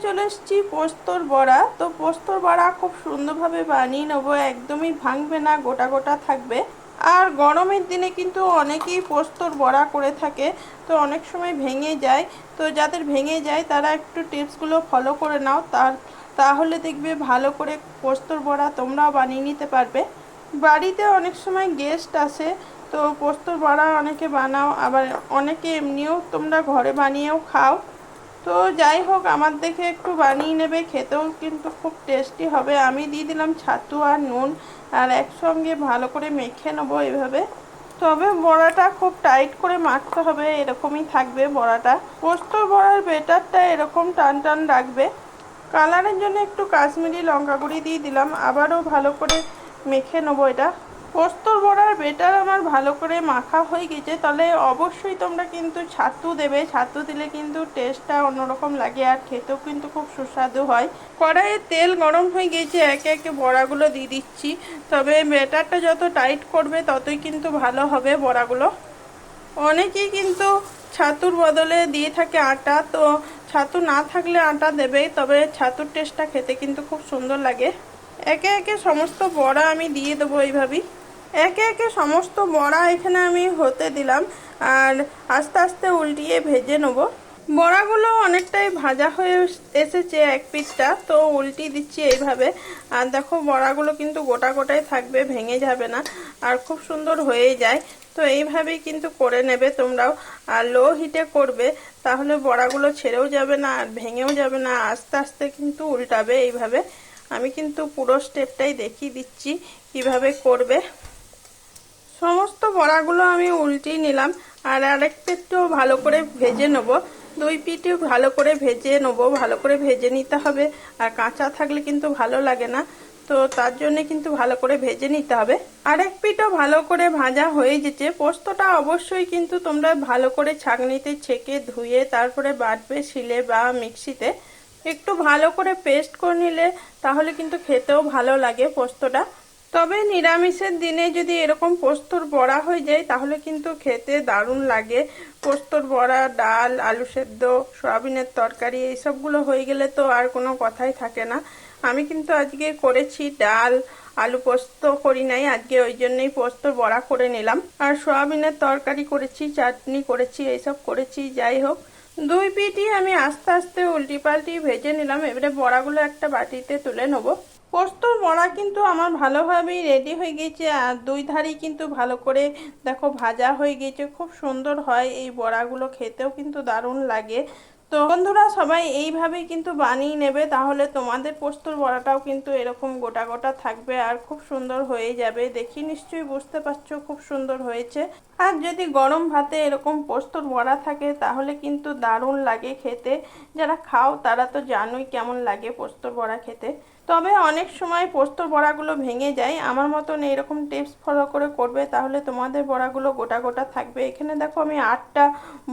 চলে এসেছি পোস্তর বড়া। তো পোস্তর বড়া খুব সুন্দরভাবে বানিয়ে নেবো, একদমই ভাঙবে না, গোটা গোটা থাকবে। আর গরমের দিনে কিন্তু অনেকেই পোস্তর বড়া করে থাকে, তো অনেক সময় ভেঙে যায়। তো যাদের ভেঙে যায় তারা একটু টিপসগুলো ফলো করে নাও, তাহলে দেখবে ভালো করে পোস্তর বড়া তোমরাও বানিয়ে নিতে পারবে। বাড়িতে অনেক সময় গেস্ট আসে, তো পোস্তর বড়া অনেকে বানাও, আবার অনেকে এমনিও তোমরা ঘরে বানিয়েও খাও। তো যাই হোক, আমার দেখে একটু বানিয়ে নেবে, খেতেও কিন্তু খুব টেস্টি হবে। আমি দিয়ে দিলাম ছাতু আর নুন, আর একসঙ্গে ভালো করে মেখে নেবো এভাবে। তবে বড়াটা খুব টাইট করে মাখতে হবে, এরকমই থাকবে বড়াটা। পোস্তর বড়ার বেটারটা এরকম টান টান রাখবে। কালারের জন্য একটু কাশ্মীরি লঙ্কা গুঁড়ি দিয়ে দিলাম, আবারও ভালো করে মেখে নেবো এটা। পোস্তর বড়ার বেটার আমার ভালো করে মাখা হয়ে গেছে, তাহলে অবশ্যই তোমরা কিন্তু ছাতু দেবে। ছাতু দিলে কিন্তু টেস্টটা অন্যরকম লাগে, আর খেতেও কিন্তু খুব সুস্বাদু হয়। কড়াইয়ে তেল গরম হয়ে গেছে, একে একে বড়াগুলো দিয়ে দিচ্ছি। তবে বেটারটা যত টাইট করবে ততই কিন্তু ভালো হবে বড়াগুলো। অনেকেই কিন্তু ছাতুর বদলে দিয়ে থাকে আটা, তো ছাতু না থাকলে আটা দেবে, তবে ছাতুর টেস্টটা খেতে কিন্তু খুব সুন্দর লাগে। একে একে সমস্ত বড়া আমি দিয়ে দেবো এইভাবেই। একে একে সমস্ত বড়া এখানে আমি হতে দিলাম, আর আস্তে আস্তে উল্টিয়ে ভেজে নেব। বড়াগুলো অনেকটাই ভাজা হয়ে এসেছে এক পিঠটা, তো উল্টিয়ে দিচ্ছি এইভাবে। আর দেখো বড়াগুলো কিন্তু গোটা গোটাই থাকবে, ভেঙে যাবে না, আর খুব সুন্দর হয়ে যায়। তো এইভাবেই কিন্তু করে নেবে তোমরাও, আর লো হিটে করবে, তাহলে বড়াগুলো ছেড়েও যাবে না আর ভেঙেও যাবে না। আস্তে আস্তে কিন্তু উল্টাবে এইভাবে। আমি কিন্তু পুরো স্টেপটাই দেখিয়ে দিচ্ছি কিভাবে করবে। সমস্ত বড়াগুলো আমি উল্টিয়ে নিলাম, আর আরেক পিঠও ভালো করে ভেজে নেব। দুই পিঠে ভালো করে ভেজে নেব, ভালো করে ভেজে নিতে হবে। আর কাঁচা থাকলে কিন্তু ভালো লাগে না, তো তার জন্য কিন্তু ভালো করে ভেজে নিতে হবে। আরেক পিঠও ভালো করে ভাজা হয়ে যেতে। পোস্তটা অবশ্যই কিন্তু তোমরা ভালো করে ছাঁকনিতে ছেঁকে ধুয়ে তারপরে বাটবে শিলে বা মিক্সিতে। একটু ভালো করে পেস্ট করে নিলে তাহলে কিন্তু খেতেও ভালো লাগে পোস্তটা। তবে নিরামিষের দিনে যদি এরকম পোস্তর বড়া হয়ে যায় তাহলে কিন্তু খেতে দারুণ লাগে। পোস্তর বড়া, ডাল, আলু সেদ্ধ, সয়াবিনের তরকারি এইসবগুলো হয়ে গেলে তো আর কোনো কথাই থাকে না। আমি কিন্তু আজকে করেছি ডাল, আলু পোস্ত করি নাই আজকে, ওই জন্যই পোস্তর বড়া করে নিলাম। আর সয়াবিনের তরকারি করেছি, চাটনি করেছি, এইসব করেছি। যাই হোক, দুই পিঠই আমি আস্তে আস্তে উল্টি পাল্টি ভেজে নিলাম। এবারে বড়াগুলো একটা বাটিতে তুলে নেবো। পোস্তর বড়া কিন্তু আমার ভালোভাবেই রেডি হয়ে গেছে, আর দুই ধারই কিন্তু ভালো করে দেখো ভাজা হয়ে গেছে। খুব সুন্দর হয় এই বড়াগুলো, খেতেও কিন্তু দারুণ লাগে। তো বন্ধুরা, সবাই এইভাবেই কিন্তু বানিয়ে নেবে, তাহলে তোমাদের পোস্তর বড়াটাও কিন্তু এরকম গোটা গোটা থাকবে আর খুব সুন্দর হয়ে যাবে। দেখি নিশ্চয়ই বুঝতে পারছো খুব সুন্দর হয়েছে। আর যদি গরম ভাতে এরকম পোস্তর বড়া থাকে তাহলে কিন্তু দারুণ লাগে খেতে। যারা খাও তারা তো জানোই কেমন লাগে পোস্তর বড়া খেতে। তবে অনেক সময় পোস্তর বড়াগুলো ভেঙে যায়। আমার মতন এরকম টিপস ফলো করে করবে, তাহলে তোমাদের বড়াগুলো গোটা গোটা থাকবে। এখানে দেখো আমি 8টা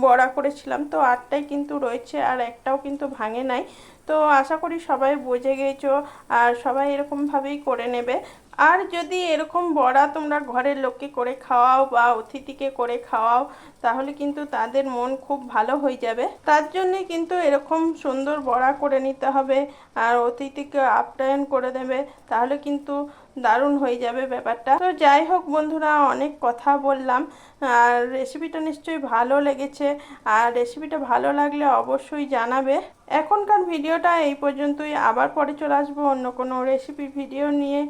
বড়া করেছিলাম, তো 8টাই কিন্তু রয়েছে, আর একটাও কিন্তু ভাঙে নাই। তো আশা করি সবাই বুঝে গেছো, আর সবাই এরকমভাবেই করে নেবে। আর যদি এরকম বড়া তোমরা ঘরের লোককে করে খাওয়াও বা অতিথিকে করে খাওয়াও, তাহলে কিন্তু তাদের মন খুব ভালো হয়ে যাবে। তার জন্যে কিন্তু এরকম সুন্দর বড়া করে নিতে হবে, আর অতিথিকে আপ্যায়ন করে দেবে, তাহলে কিন্তু দারুণ হয়ে যাবে ব্যাপারটা। তো যাই হোক বন্ধুরা, অনেক কথা বললাম, আর রেসিপিটা নিশ্চয়ই ভালো লেগেছে। আর রেসিপিটা ভালো লাগলে অবশ্যই জানাবে। এখনকার ভিডিওটা এই পর্যন্তই, আবার পরে চলে আসবো অন্য কোনো রেসিপি ভিডিও নিয়ে।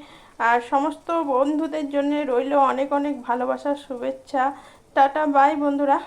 আর সমস্ত বন্ধুদের জন্য রইল অনেক অনেক ভালোবাসার শুভেচ্ছা। টাটা, বাই বন্ধুরা।